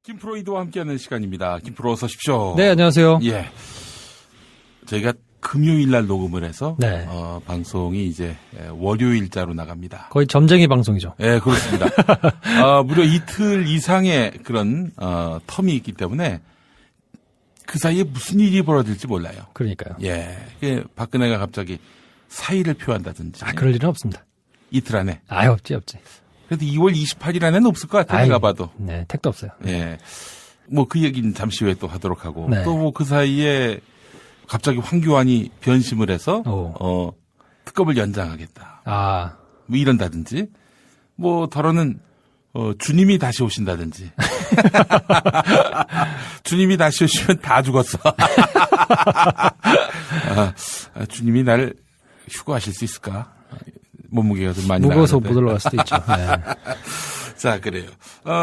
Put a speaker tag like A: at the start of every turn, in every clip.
A: 김프로이드와 함께하는 시간입니다. 김프로 어서 오십시오.
B: 네, 안녕하세요.
A: 예. 저희가 금요일 날 녹음을 해서
B: 네.
A: 방송이 이제 월요일자로 나갑니다.
B: 거의 점쟁이 방송이죠.
A: 예, 그렇습니다. 무려 이틀 이상의 그런 텀이 있기 때문에 그 사이에 무슨 일이 벌어질지 몰라요.
B: 그러니까요.
A: 예. 박근혜가 갑자기 사의를 표한다든지.
B: 그럴 일은 없습니다.
A: 이틀 안에.
B: 없지.
A: 그래도 2월 28일 안에는 없을 것 같아요. 내가 봐도.
B: 네, 택도 없어요.
A: 예. 뭐 그 얘기는 잠시 후에 또 하도록 하고.
B: 네.
A: 또 뭐 그 사이에 갑자기 황교안이 변심을 해서 특검을 연장하겠다. 뭐 이런다든지. 뭐 더러는 주님이 다시 오신다든지. 주님이 다시 오시면 다 죽었어. 주님이 나를 휴거하실 수 있을까? 몸무게가 좀 많이
B: 무거워서
A: 나가는데.
B: 못 올라갈 수도 있죠. 네.
A: 자, 그래요.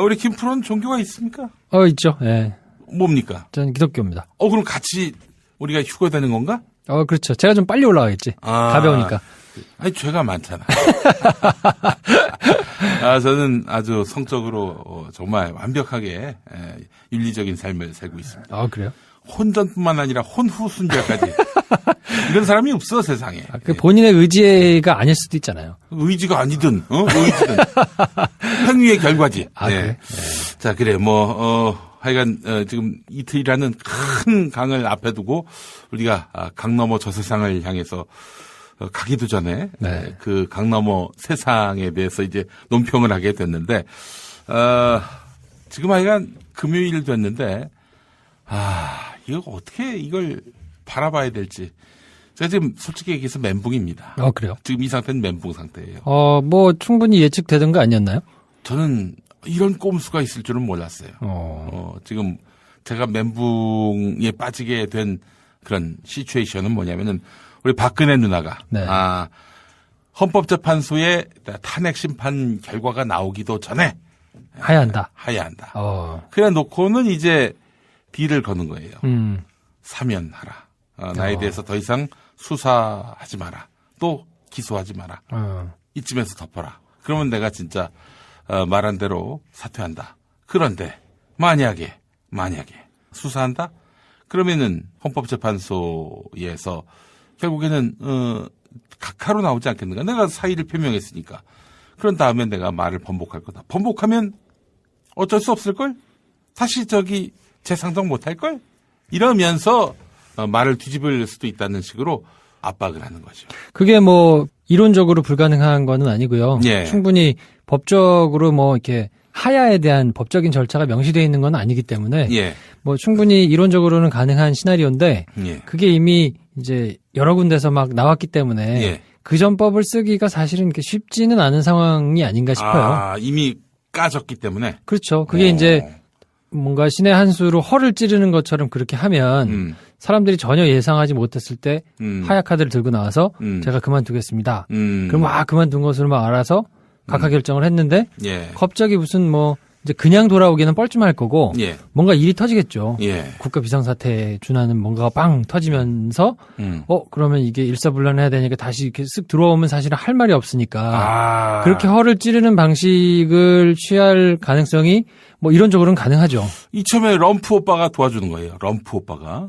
A: 우리 김프로는 종교가 있습니까?
B: 있죠. 네.
A: 뭡니까?
B: 저는 기독교입니다.
A: 그럼 같이 우리가 휴거되는 건가?
B: 그렇죠. 제가 좀 빨리 올라가겠지. 가벼우니까.
A: 아니, 죄가 많잖아. 저는 아주 성적으로 정말 완벽하게 윤리적인 삶을 살고 있습니다.
B: 그래요?
A: 혼전뿐만 아니라 혼후순결까지. 이런 사람이 없어, 세상에.
B: 본인의 의지가 아닐 수도 있잖아요.
A: 의지가 아니든, 의지든. 행위의 결과지.
B: 그래? 네.
A: 자, 그래, 하여간, 지금 이틀이라는 큰 강을 앞에 두고 우리가 강 너머 저 세상을 향해서 가기도 전에
B: 네.
A: 그 강 너머 세상에 대해서 이제 논평을 하게 됐는데, 지금 하여간 금요일 됐는데, 이거 어떻게 이걸 바라봐야 될지. 제가 지금 솔직히 얘기해서 멘붕입니다.
B: 그래요?
A: 지금 이 상태는 멘붕 상태예요.
B: 충분히 예측되던 거 아니었나요?
A: 저는 이런 꼼수가 있을 줄은 몰랐어요. 지금 제가 멘붕에 빠지게 된 그런 시츄에이션은 뭐냐면은 우리 박근혜 누나가
B: 네.
A: 헌법재판소의 탄핵 심판 결과가 나오기도 전에
B: 하야한다.
A: 그래 놓고는 이제 딜을 거는 거예요. 사면하라. 나에 대해서 더 이상 수사하지 마라. 또 기소하지 마라. 이쯤에서 덮어라. 그러면 내가 진짜 말한 대로 사퇴한다. 그런데 만약에 수사한다? 그러면은 헌법재판소에서 결국에는 각하로 나오지 않겠는가? 내가 사의를 표명했으니까. 그런 다음에 내가 말을 번복할 거다. 번복하면 어쩔 수 없을걸? 다시 재상정 못할걸? 이러면서 말을 뒤집을 수도 있다는 식으로 압박을 하는 거죠.
B: 그게 이론적으로 불가능한 거는 아니고요.
A: 예.
B: 충분히 법적으로 이렇게 하야에 대한 법적인 절차가 명시되어 있는 건 아니기 때문에
A: 예.
B: 충분히 이론적으로는 가능한 시나리오인데
A: 예.
B: 그게 이미 이제 여러 군데서 막 나왔기 때문에
A: 예.
B: 그 전법을 쓰기가 사실은 이렇게 쉽지는 않은 상황이 아닌가 싶어요.
A: 이미 까졌기 때문에.
B: 그렇죠. 그게 이제 뭔가 신의 한 수로 허를 찌르는 것처럼 그렇게 하면 사람들이 전혀 예상하지 못했을 때 하야 카드를 들고 나와서 제가 그만두겠습니다. 그럼 그만둔 것으로 알아서 각하 결정을 했는데
A: 예.
B: 갑자기 무슨 이제 그냥 돌아오기는 뻘쭘할 거고
A: 예.
B: 뭔가 일이 터지겠죠.
A: 예.
B: 국가 비상사태에 준하는 뭔가가 빵 터지면서 그러면 이게 일사불란해야 되니까 다시 이렇게 쓱 들어오면 사실은 할 말이 없으니까 그렇게 허를 찌르는 방식을 취할 가능성이 이론적으로는 가능하죠.
A: 이참에 럼프 오빠가 도와주는 거예요. 럼프 오빠가.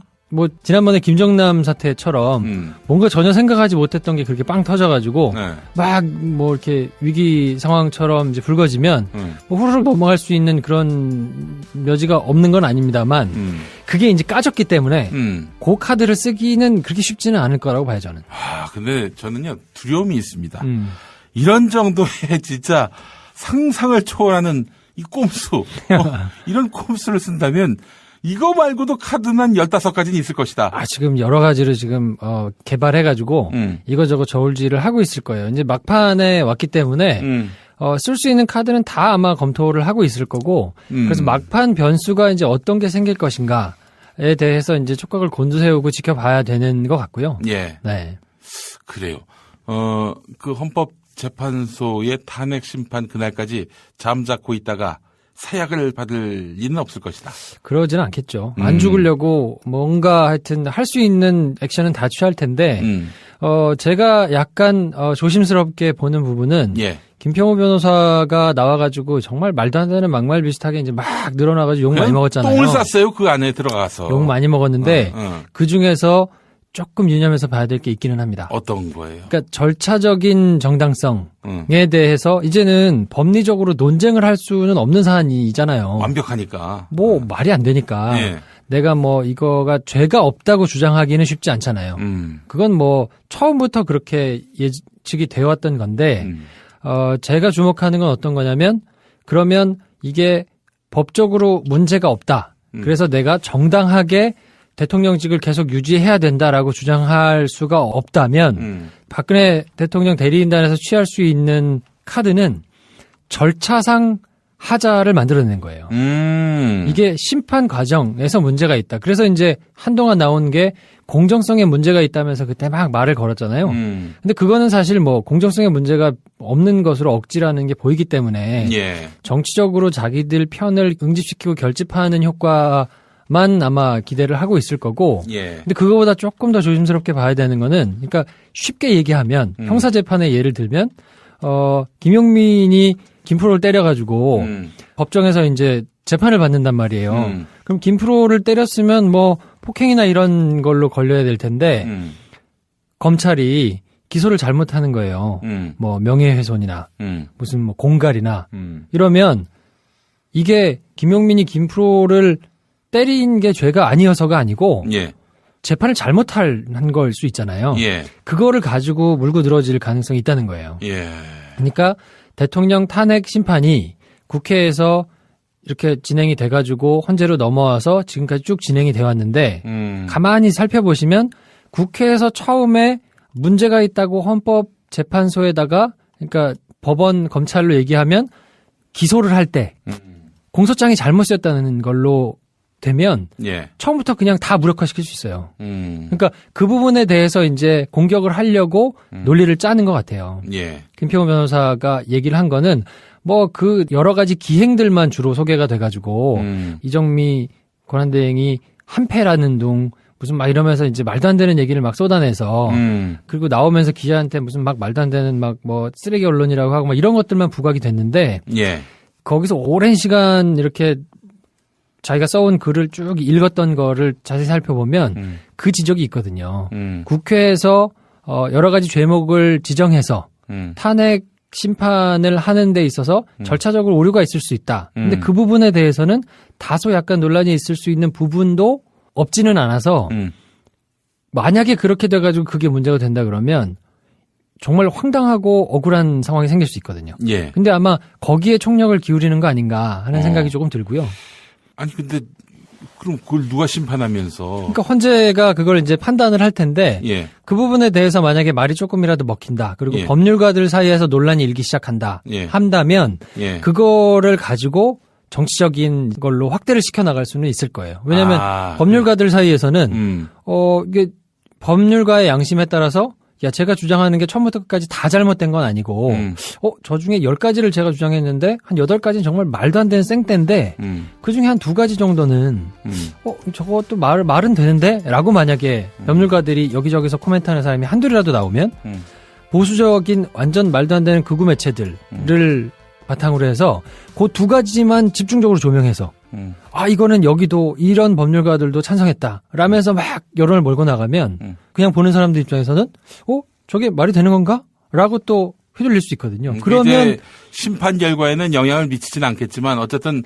B: 지난번에 김정남 사태처럼 뭔가 전혀 생각하지 못했던 게 그렇게 빵 터져가지고 이렇게 위기 상황처럼 이제 불거지면 후루룩 넘어갈 수 있는 그런 여지가 없는 건 아닙니다만 그게 이제 까졌기 때문에 그 카드를 쓰기는 그렇게 쉽지는 않을 거라고 봐요, 저는.
A: 근데 저는요 두려움이 있습니다. 이런 정도의 진짜 상상을 초월하는 이 꼼수 이런 꼼수를 쓴다면 이거 말고도 카드는 한 15가지는 있을 것이다.
B: 지금 여러 가지를 지금 개발해가지고 이거저거 저울질을 하고 있을 거예요. 이제 막판에 왔기 때문에 쓸 수 있는 카드는 다 아마 검토를 하고 있을 거고 그래서 막판 변수가 이제 어떤 게 생길 것인가에 대해서 이제 촉각을 곤두세우고 지켜봐야 되는 것 같고요.
A: 예.
B: 네.
A: 그래요. 그 헌법재판소의 탄핵 심판 그날까지 잠자코 있다가 사약을 받을 리는 없을 것이다.
B: 그러지는 않겠죠. 안 죽으려고 뭔가 하여튼 할 수 있는 액션은 다 취할 텐데, 제가 약간 조심스럽게 보는 부분은
A: 예.
B: 김평호 변호사가 나와가지고 정말 말도 안 되는 막말 비슷하게 이제 막 늘어나가지고 욕 많이 먹었잖아요.
A: 똥을 쌌어요 그 안에 들어가서.
B: 욕 많이 먹었는데 그 중에서 조금 유념해서 봐야 될 게 있기는 합니다.
A: 어떤 거예요?
B: 그러니까 절차적인 정당성에 대해서 이제는 법리적으로 논쟁을 할 수는 없는 사안이잖아요.
A: 완벽하니까.
B: 뭐 말이 안 되니까.
A: 예.
B: 내가 뭐 이거가 죄가 없다고 주장하기는 쉽지 않잖아요. 그건 뭐 처음부터 그렇게 예측이 되어 왔던 건데 제가 주목하는 건 어떤 거냐면 그러면 이게 법적으로 문제가 없다. 그래서 내가 정당하게 대통령직을 계속 유지해야 된다라고 주장할 수가 없다면 박근혜 대통령 대리인단에서 취할 수 있는 카드는 절차상 하자를 만들어낸 거예요. 이게 심판 과정에서 문제가 있다. 그래서 이제 한동안 나온 게 공정성에 문제가 있다면서 그때 막 말을 걸었잖아요. 근데 그거는 사실 뭐 공정성에 문제가 없는 것으로 억지라는 게 보이기 때문에
A: 예.
B: 정치적으로 자기들 편을 응집시키고 결집하는 효과만 아마 기대를 하고 있을 거고.
A: 예.
B: 근데 그거보다 조금 더 조심스럽게 봐야 되는 거는 그러니까 쉽게 얘기하면 형사재판의 예를 들면 김용민이 김프로를 때려가지고 법정에서 이제 재판을 받는단 말이에요. 그럼 김프로를 때렸으면 뭐 폭행이나 이런 걸로 걸려야 될 텐데 검찰이 기소를 잘못하는 거예요. 뭐 명예훼손이나 무슨 뭐 공갈이나 이러면 이게 김용민이 김프로를 때린 게 죄가 아니어서가 아니고
A: 예.
B: 재판을 잘못한 걸 수 있잖아요.
A: 예.
B: 그거를 가지고 물고 늘어질 가능성이 있다는 거예요.
A: 예.
B: 그러니까 대통령 탄핵 심판이 국회에서 이렇게 진행이 돼가지고 헌재로 넘어와서 지금까지 쭉 진행이 돼 왔는데 가만히 살펴보시면 국회에서 처음에 문제가 있다고 헌법재판소에다가 그러니까 법원 검찰로 얘기하면 기소를 할 때 공소장이 잘못 쓰였다는 걸로 되면
A: 예.
B: 처음부터 그냥 다 무력화시킬 수 있어요. 그러니까 그 부분에 대해서 이제 공격을 하려고 논리를 짜는 것 같아요.
A: 예.
B: 김평호 변호사가 얘기를 한 거는 뭐 그 여러 가지 기행들만 주로 소개가 돼가지고 이정미 권한대행이 한패라는 둥 무슨 막 이러면서 이제 말도 안 되는 얘기를 막 쏟아내서 그리고 나오면서 기자한테 무슨 막 말도 안 되는 막 뭐 쓰레기 언론이라고 하고 막 이런 것들만 부각이 됐는데
A: 예.
B: 거기서 오랜 시간 이렇게 자기가 써온 글을 쭉 읽었던 거를 자세히 살펴보면 그 지적이 있거든요. 국회에서 여러 가지 죄목을 지정해서 탄핵 심판을 하는 데 있어서 절차적으로 오류가 있을 수 있다. 근데 그 부분에 대해서는 다소 약간 논란이 있을 수 있는 부분도 없지는 않아서 만약에 그렇게 돼가지고 그게 문제가 된다 그러면 정말 황당하고 억울한 상황이 생길 수 있거든요.
A: 예.
B: 근데 아마 거기에 총력을 기울이는 거 아닌가 하는 생각이 조금 들고요.
A: 아니 근데 그럼 그걸 누가 심판하면서?
B: 그러니까 헌재가 그걸 이제 판단을 할 텐데
A: 예.
B: 그 부분에 대해서 만약에 말이 조금이라도 먹힌다. 그리고
A: 예.
B: 법률가들 사이에서 논란이 일기 시작한다.
A: 예.
B: 한다면
A: 예.
B: 그거를 가지고 정치적인 걸로 확대를 시켜 나갈 수는 있을 거예요. 왜냐하면 법률가들 사이에서는 이게 법률가의 양심에 따라서 야, 제가 주장하는 게 처음부터 끝까지 다 잘못된 건 아니고, 저 중에 10가지를 제가 주장했는데, 한 8가지는 정말 말도 안 되는 생떼인데, 그 중에 한 2가지 정도는, 저것도 말은 되는데? 라고 만약에 법률가들이 여기저기서 코멘트하는 사람이 한둘이라도 나오면, 보수적인 완전 말도 안 되는 극우 매체들을 바탕으로 해서, 그 2가지만 집중적으로 조명해서, 이거는 여기도 이런 법률가들도 찬성했다. 라면서 막 여론을 몰고 나가면 그냥 보는 사람들 입장에서는 저게 말이 되는 건가? 라고 또 휘둘릴 수 있거든요. 그러면
A: 심판 결과에는 영향을 미치지는 않겠지만 어쨌든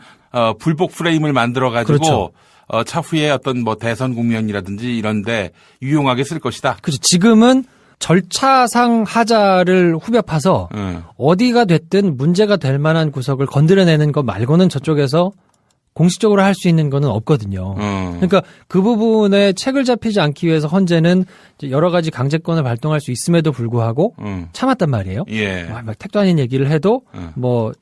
A: 불복 프레임을 만들어 가지고
B: 그렇죠.
A: 차후에 어떤 뭐 대선 국면이라든지 이런데 유용하게 쓸 것이다.
B: 그렇죠. 지금은 절차상 하자를 후벼 파서 어디가 됐든 문제가 될 만한 구석을 건드려내는 것 말고는 저쪽에서 공식적으로 할 수 있는 거는 없거든요. 그러니까 그 부분에 책을 잡히지 않기 위해서 헌재는 여러 가지 강제권을 발동할 수 있음에도 불구하고 참았단 말이에요.
A: 예.
B: 막 택도 아닌 얘기를 해도 뭐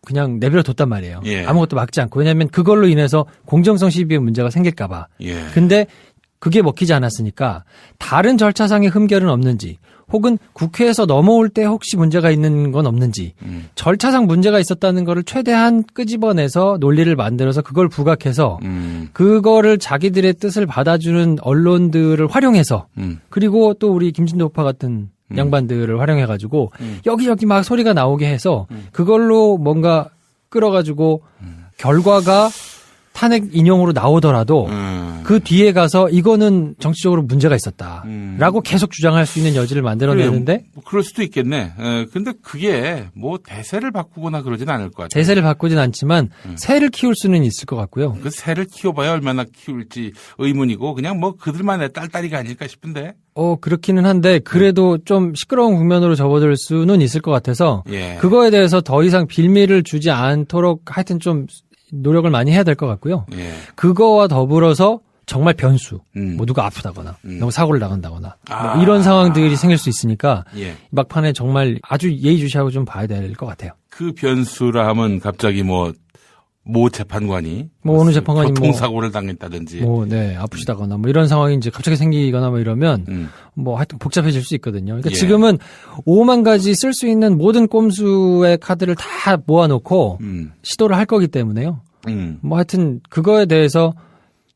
B: 그냥 내버려 뒀단 말이에요.
A: 예.
B: 아무것도 막지 않고. 왜냐하면 그걸로 인해서 공정성 시비에 문제가 생길까 봐.
A: 예.
B: 근데 그게 먹히지 않았으니까 다른 절차상의 흠결은 없는지 혹은 국회에서 넘어올 때 혹시 문제가 있는 건 없는지 절차상 문제가 있었다는 거를 최대한 끄집어내서 논리를 만들어서 그걸 부각해서 그거를 자기들의 뜻을 받아주는 언론들을 활용해서 그리고 또 우리 김진도파 같은 양반들을 활용해가지고 여기저기 막 소리가 나오게 해서 그걸로 뭔가 끌어가지고 결과가 탄핵 인용으로 나오더라도 그 뒤에 가서 이거는 정치적으로 문제가 있었다라고 계속 주장할 수 있는 여지를 만들어내는데
A: 뭐 그럴 수도 있겠네. 근데 그게 뭐 대세를 바꾸거나 그러진 않을 것 같아요.
B: 대세를 바꾸진 않지만 새를 키울 수는 있을 것 같고요.
A: 그 새를 키워봐야 얼마나 키울지 의문이고 그냥 뭐 그들만의 딸딸이가 아닐까 싶은데.
B: 그렇기는 한데 그래도 좀 시끄러운 국면으로 접어들 수는 있을 것 같아서 그거에 대해서 더 이상 빌미를 주지 않도록 하여튼 좀 노력을 많이 해야 될 것 같고요. 그거와 더불어서 정말 변수, 뭐 누가 아프다거나, 너무 사고를 나간다거나, 뭐 이런 상황들이 생길 수 있으니까 막판에 정말 아주 예의주시하고 좀 봐야 될 것 같아요.
A: 그 변수라 하면 갑자기 모 재판관이
B: 어느 재판관이
A: 교통사고를 당했다든지
B: 아프시다거나 뭐 이런 상황이 이제 갑자기 생기거나 뭐 이러면 뭐 하여튼 복잡해질 수 있거든요. 그러니까 지금은 5만 가지 쓸 수 있는 모든 꼼수의 카드를 다 모아놓고 시도를 할 거기 때문에요. 뭐 하여튼 그거에 대해서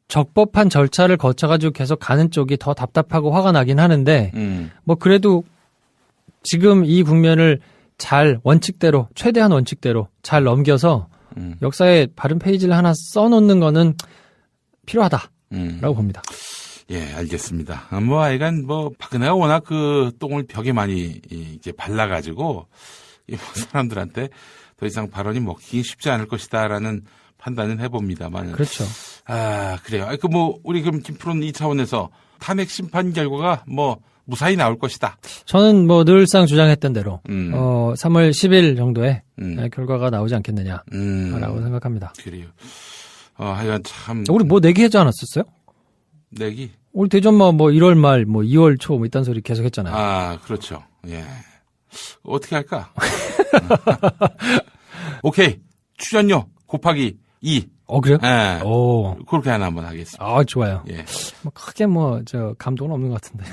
B: 적법한 절차를 거쳐가지고 계속 가는 쪽이 더 답답하고 화가 나긴 하는데 뭐 그래도 지금 이 국면을 잘 원칙대로 최대한 원칙대로 잘 넘겨서 역사에 바른 페이지를 하나 써놓는 거는 필요하다라고 봅니다.
A: 예, 알겠습니다. 뭐 하여간 뭐 박근혜가 워낙 그 똥을 벽에 많이 이제 발라가지고 사람들한테 더 이상 발언이 먹히기 쉽지 않을 것이다라는 판단은 해봅니다만.
B: 그렇죠.
A: 그래요. 그 뭐 우리 그럼 김프로는 이 차원에서 탄핵 심판 결과가 뭐 무사히 나올 것이다.
B: 저는 뭐 늘상 주장했던 대로 3월 10일 정도에 결과가 나오지 않겠느냐라고 생각합니다.
A: 그래요. 하여간 참.
B: 우리 뭐 내기 하지 않았었어요?
A: 내기?
B: 우리 대전만 뭐 1월 말, 뭐 2월 초 뭐 이딴 소리 계속 했잖아요.
A: 그렇죠. 예. 어떻게 할까? 오케이. 출연료 곱하기 2.
B: 그래요?
A: 예. 그렇게 하나 한번 하겠습니다.
B: 좋아요.
A: 예.
B: 뭐 크게 감동은 없는 것 같은데.